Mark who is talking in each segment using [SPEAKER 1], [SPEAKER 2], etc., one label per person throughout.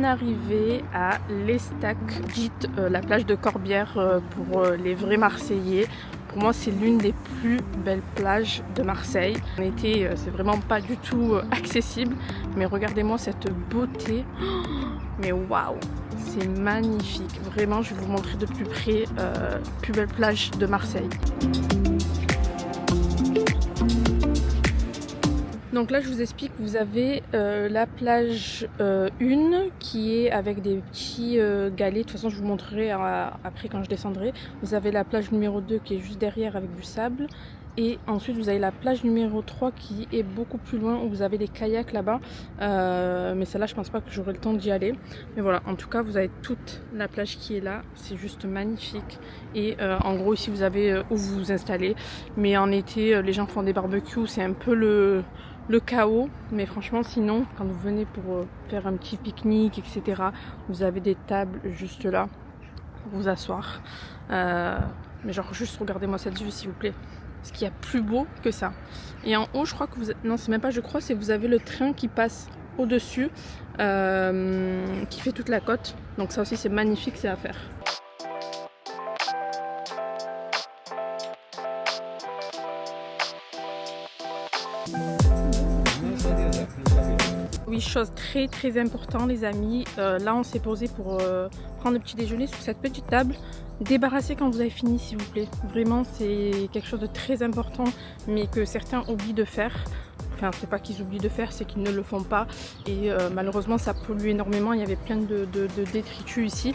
[SPEAKER 1] arrivé à l'Estac, dite la plage de Corbière pour les vrais Marseillais. Pour moi, c'est l'une des plus belles plages de Marseille. En été, c'est vraiment pas du tout accessible, mais regardez-moi cette beauté. Mais waouh, c'est magnifique. Vraiment, je vais vous montrer de plus près plus belle plage de Marseille. Donc là je vous explique, vous avez la plage 1 qui est avec des petits galets, de toute façon je vous montrerai après quand je descendrai. Vous avez la plage numéro 2 qui est juste derrière avec du sable. Et ensuite vous avez la plage numéro 3 qui est beaucoup plus loin où vous avez des kayaks là-bas. Mais celle-là je pense pas que j'aurai le temps d'y aller. Mais voilà, en tout cas vous avez toute la plage qui est là. C'est juste magnifique. Et en gros ici vous avez où vous vous installez. Mais en été les gens font des barbecues, c'est un peu le chaos, mais franchement sinon quand vous venez pour faire un petit pique-nique etc, vous avez des tables juste là pour vous asseoir, mais genre juste regardez-moi cette vue s'il vous plaît, ce qu'il y a plus beau que ça. Et en haut je crois que vous, non c'est même pas je crois, c'est vous avez le train qui passe au dessus qui fait toute la côte, donc ça aussi c'est magnifique, c'est à faire. Oui, chose très importante les amis, là on s'est posé pour prendre le petit déjeuner sur cette petite table. Débarrassez quand vous avez fini s'il vous plaît, vraiment c'est quelque chose de très important mais que certains oublient de faire. Enfin c'est pas qu'ils oublient de faire, c'est qu'ils ne le font pas et malheureusement ça pollue énormément, il y avait plein de détritus ici.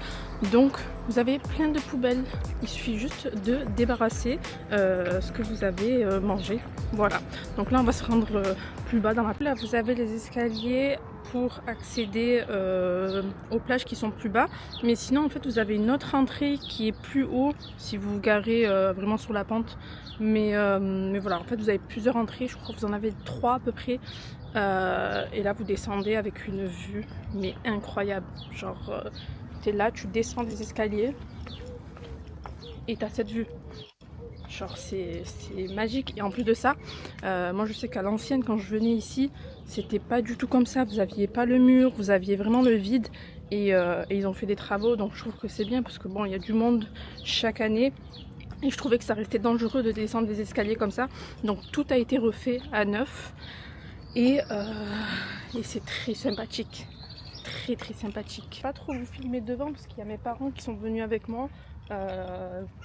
[SPEAKER 1] Donc vous avez plein de poubelles, il suffit juste de débarrasser ce que vous avez mangé. Voilà, donc là on va se rendre plus bas dans la plage. Là vous avez les escaliers pour accéder aux plages qui sont plus bas, mais sinon en fait vous avez une autre entrée qui est plus haut si vous vous garez vraiment sur la pente, mais voilà, en fait vous avez plusieurs entrées, je crois que vous en avez 3 à peu près, et là vous descendez avec une vue mais incroyable, genre t'es là, tu descends des escaliers et t'as cette vue. Genre c'est magique. Et en plus de ça, moi je sais qu'à l'ancienne quand je venais ici, c'était pas du tout comme ça. Vous aviez pas le mur, vous aviez vraiment le vide. Et ils ont fait des travaux, donc je trouve que c'est bien parce que bon, il y a du monde chaque année. Et je trouvais que ça restait dangereux de descendre des escaliers comme ça. Donc tout a été refait à neuf. Et c'est très sympathique. Très sympathique. Pas trop vous filmer devant parce qu'il y a mes parents qui sont venus avec moi.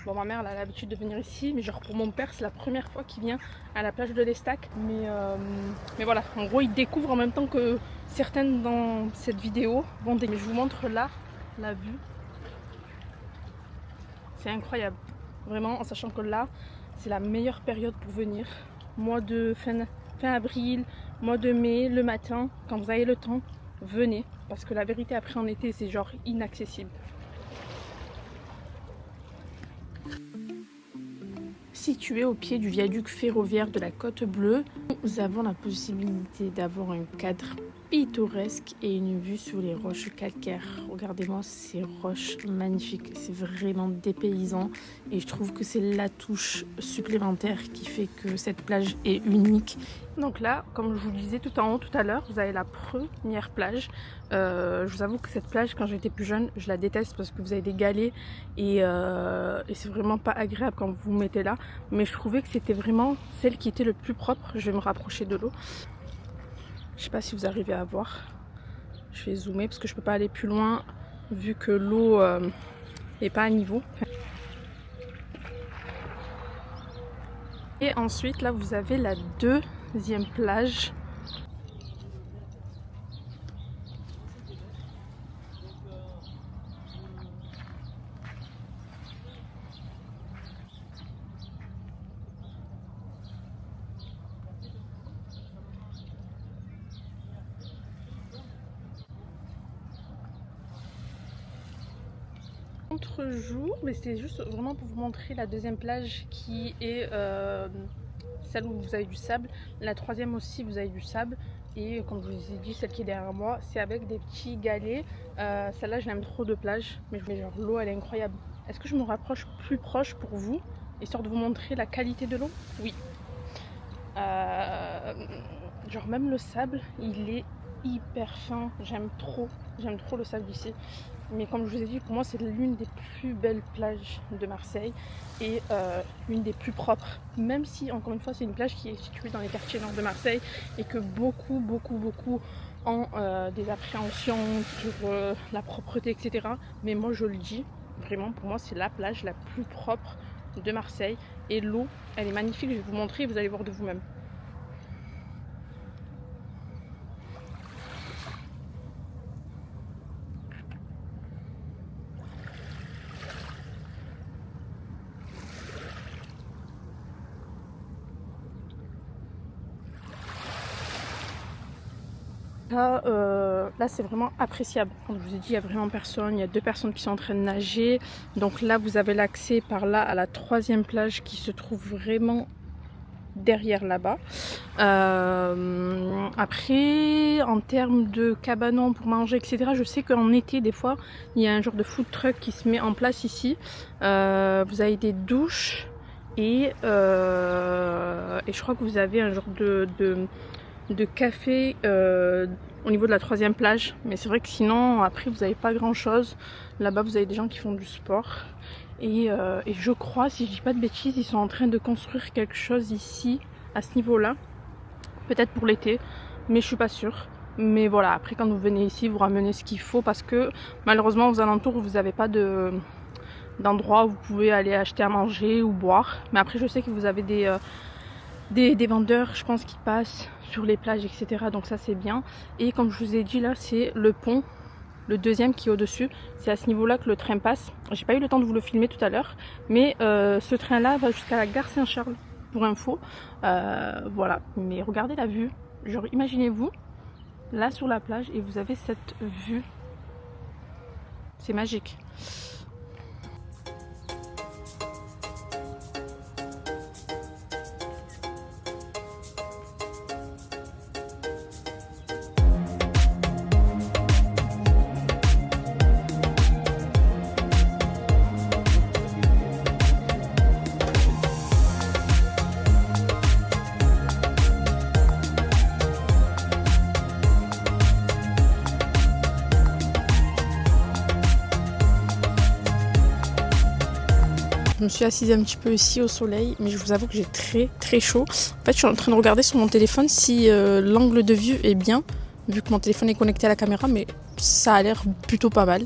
[SPEAKER 1] Bon, ma mère elle a l'habitude de venir ici, mais genre pour mon père c'est la première fois qu'il vient à la plage de l'Estac. Mais voilà, en gros il découvre en même temps que certaines dans cette vidéo vont je vous montre là la vue. C'est incroyable, vraiment, en sachant que là c'est la meilleure période pour venir. Mois de fin avril, mois de mai, le matin, quand vous avez le temps, venez. Parce que la vérité après en été c'est genre inaccessible. Situé au pied du viaduc ferroviaire de la Côte Bleue, nous avons la possibilité d'avoir un cadre pittoresque et une vue sur les roches calcaires. Regardez-moi ces roches magnifiques, c'est vraiment dépaysant et je trouve que c'est la touche supplémentaire qui fait que cette plage est unique. Donc là, comme je vous le disais tout en haut tout à l'heure, vous avez la première plage. Je vous avoue que cette plage, quand j'étais plus jeune, je la déteste parce que vous avez des galets et c'est vraiment pas agréable quand vous vous mettez là. Mais je trouvais que c'était vraiment celle qui était le plus propre. Je vais me rapprocher de l'eau. Je sais pas si vous arrivez à voir. Je vais zoomer parce que je peux pas aller plus loin vu que l'eau n'est pas à niveau. Et ensuite là vous avez la deuxième plage. Contre-jour, mais c'est juste vraiment pour vous montrer la deuxième plage qui est celle où vous avez du sable. La troisième aussi vous avez du sable. Et comme je vous ai dit, celle qui est derrière moi, c'est avec des petits galets. Celle-là, je l'aime trop de plage, mais genre l'eau elle est incroyable. Est-ce que je me rapproche plus proche pour vous, histoire de vous montrer la qualité de l'eau? Oui. Genre même le sable, il est hyper fin, j'aime trop le sable d'ici. Mais comme je vous ai dit, pour moi c'est l'une des plus belles plages de Marseille et l'une des plus propres. Même si encore une fois c'est une plage qui est située dans les quartiers nord de Marseille et que beaucoup ont des appréhensions sur la propreté, etc. Mais moi je le dis, vraiment pour moi c'est la plage la plus propre de Marseille et l'eau elle est magnifique, je vais vous montrer et vous allez voir de vous-même. Là c'est vraiment appréciable. Comme je vous ai dit, il n'y a vraiment personne. Il y a 2 personnes qui sont en train de nager. Donc là, vous avez l'accès par là à la 3e plage qui se trouve vraiment derrière là-bas. Après, en termes de cabanons pour manger, etc., je sais qu'en été, des fois, il y a un genre de food truck qui se met en place ici. Vous avez des douches et je crois que vous avez un genre de café au niveau de la 3e plage, mais c'est vrai que sinon après vous n'avez pas grand chose. Là-bas vous avez des gens qui font du sport et je crois, si je dis pas de bêtises, ils sont en train de construire quelque chose ici à ce niveau-là, peut-être pour l'été, mais je suis pas sûre. Mais voilà, après quand vous venez ici, vous ramenez ce qu'il faut parce que malheureusement aux alentours vous n'avez pas d'endroit où vous pouvez aller acheter à manger ou boire. Mais après je sais que vous avez des vendeurs, je pense, qui passent sur les plages, etc. Donc ça c'est bien. Et comme je vous ai dit, là c'est le pont, le 2e qui est au-dessus. C'est à ce niveau-là que le train passe. J'ai pas eu le temps de vous le filmer tout à l'heure, mais ce train-là va jusqu'à la gare Saint-Charles, pour info. Voilà, mais regardez la vue. Genre imaginez-vous, là sur la plage, et vous avez cette vue. C'est magique. Je me suis assise un petit peu ici au soleil, mais je vous avoue que j'ai très chaud. En fait, je suis en train de regarder sur mon téléphone si l'angle de vue est bien, vu que mon téléphone est connecté à la caméra, mais ça a l'air plutôt pas mal.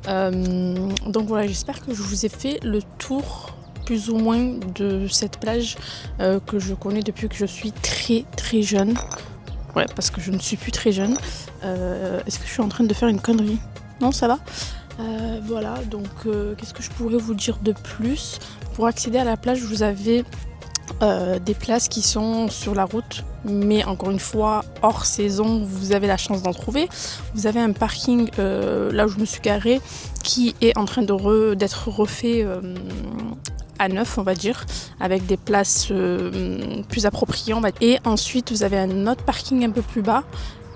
[SPEAKER 1] Donc voilà, j'espère que je vous ai fait le tour plus ou moins de cette plage que je connais depuis que je suis très jeune. Ouais, parce que je ne suis plus très jeune. Est-ce que je suis en train de faire une connerie? Non, ça va? Voilà, donc qu'est-ce que je pourrais vous dire de plus? Pour accéder à la plage, vous avez des places qui sont sur la route, mais encore une fois, hors saison, vous avez la chance d'en trouver. Vous avez un parking là où je me suis garée qui est en train d'être refait à neuf, on va dire, avec des places plus appropriées, on va dire. Et ensuite, vous avez un autre parking un peu plus bas.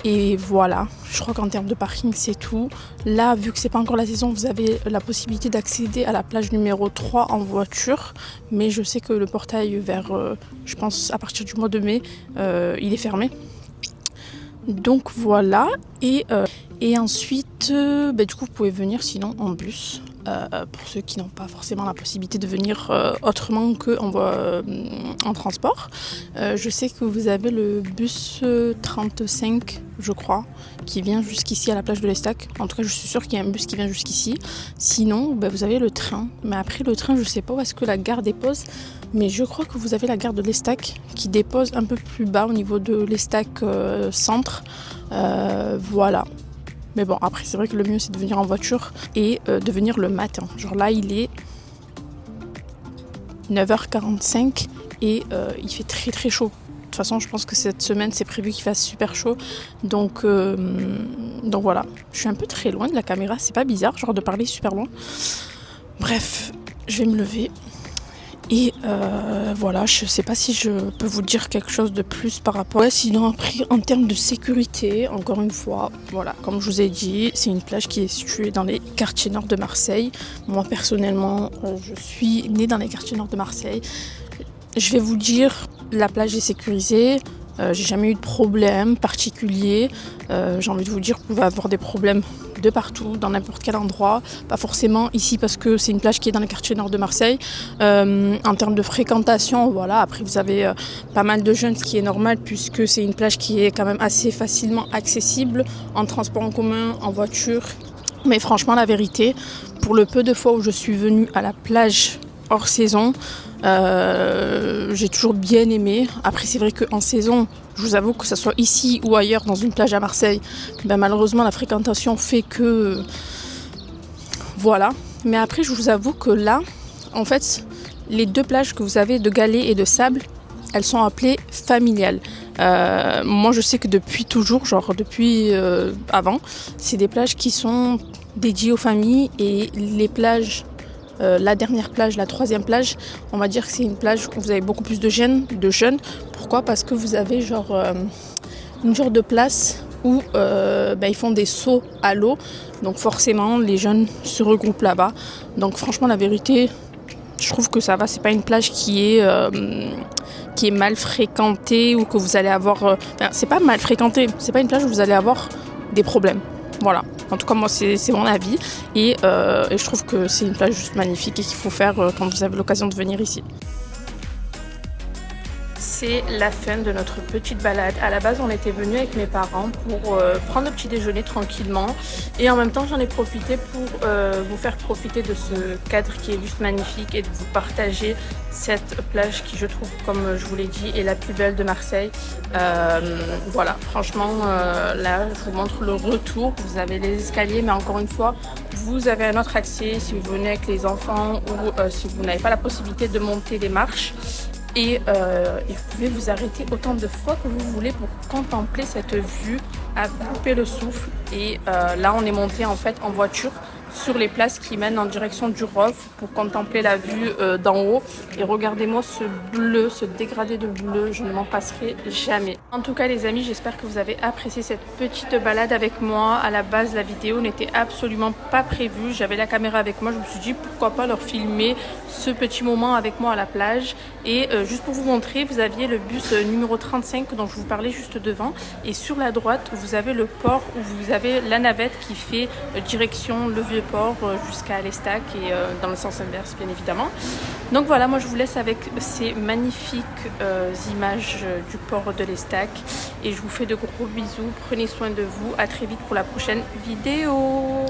[SPEAKER 1] Et voilà, je crois qu'en termes de parking c'est tout. Là, vu que c'est pas encore la saison, vous avez la possibilité d'accéder à la plage numéro 3 en voiture. Mais je sais que le portail vers, je pense à partir du mois de mai, il est fermé. Donc voilà, et ensuite, du coup vous pouvez venir sinon en bus. Pour ceux qui n'ont pas forcément la possibilité de venir autrement qu'en transport. Je sais que vous avez le bus 35, je crois, qui vient jusqu'ici à la plage de l'Estac. En tout cas, je suis sûre qu'il y a un bus qui vient jusqu'ici. Sinon, vous avez le train. Mais après, le train, je ne sais pas où est-ce que la gare dépose. Mais je crois que vous avez la gare de l'Estac qui dépose un peu plus bas au niveau de l'Estac centre. Voilà. Mais bon, après, c'est vrai que le mieux, c'est de venir en voiture et de venir le matin. Genre là, il est 9h45 et il fait très chaud. De toute façon, je pense que cette semaine, c'est prévu qu'il fasse super chaud. Donc voilà. Je suis un peu très loin de la caméra. C'est pas bizarre, genre de parler super loin. Bref, je vais me lever. Et voilà, je sais pas si je peux vous dire quelque chose de plus par rapport. Ouais, sinon après, en termes de sécurité, encore une fois, voilà, comme je vous ai dit, c'est une plage qui est située dans les quartiers nord de Marseille. Moi personnellement, je suis née dans les quartiers nord de Marseille. Je vais vous dire, la plage est sécurisée. J'ai jamais eu de problème particulier. J'ai envie de vous dire, vous pouvez avoir des problèmes de partout, dans n'importe quel endroit. Pas forcément ici parce que c'est une plage qui est dans le quartier nord de Marseille. En termes de fréquentation, voilà. Après, vous avez pas mal de jeunes, ce qui est normal puisque c'est une plage qui est quand même assez facilement accessible en transport en commun, en voiture. Mais franchement, la vérité, pour le peu de fois où je suis venue à la plage hors saison, j'ai toujours bien aimé. Après, c'est vrai qu'en saison, je vous avoue que ce soit ici ou ailleurs dans une plage à Marseille, ben malheureusement la fréquentation fait que voilà. Mais après, je vous avoue que là, en fait, les deux plages que vous avez de galets et de sable, elles sont appelées familiales. Moi, je sais que depuis toujours, genre depuis avant, c'est des plages qui sont dédiées aux familles et les plages. La dernière plage, la troisième plage, on va dire que c'est une plage où vous avez beaucoup plus de jeunes. Pourquoi ? Parce que vous avez une genre de place où ils font des sauts à l'eau. Donc forcément, les jeunes se regroupent là-bas. Donc franchement, la vérité, je trouve que ça va. C'est pas une plage qui est mal fréquentée ou que vous allez avoir... c'est pas mal fréquenté. C'est pas une plage où vous allez avoir des problèmes. Voilà. En tout cas, moi, c'est mon avis. Et je trouve que c'est une plage juste magnifique et qu'il faut faire quand vous avez l'occasion de venir ici. C'est la fin de notre petite balade. À la base, on était venu avec mes parents pour prendre le petit déjeuner tranquillement. Et en même temps, j'en ai profité pour vous faire profiter de ce cadre qui est juste magnifique et de vous partager cette plage qui, je trouve, comme je vous l'ai dit, est la plus belle de Marseille. Voilà, franchement, là, je vous montre le retour. Vous avez les escaliers, mais encore une fois, vous avez un autre accès si vous venez avec les enfants ou si vous n'avez pas la possibilité de monter les marches. Et vous pouvez vous arrêter autant de fois que vous voulez pour contempler cette vue à couper le souffle. Et là, on est monté en fait en voiture sur les places qui mènent en direction du Roff pour contempler la vue d'en haut. Et regardez-moi ce bleu, ce dégradé de bleu, je ne m'en passerai jamais. En tout cas les amis, j'espère que vous avez apprécié cette petite balade avec moi. À la base, la vidéo n'était absolument pas prévue. J'avais la caméra avec moi, je me suis dit pourquoi pas leur filmer ce petit moment avec moi à la plage. Et juste pour vous montrer, vous aviez le bus numéro 35 dont je vous parlais juste devant. Et sur la droite, vous avez le port où vous avez la navette qui fait direction le Vieux-Port jusqu'à l'Estac et dans le sens inverse bien évidemment. Donc voilà, moi je vous laisse avec ces magnifiques images du port de l'Estac et je vous fais de gros bisous, prenez soin de vous, à très vite pour la prochaine vidéo.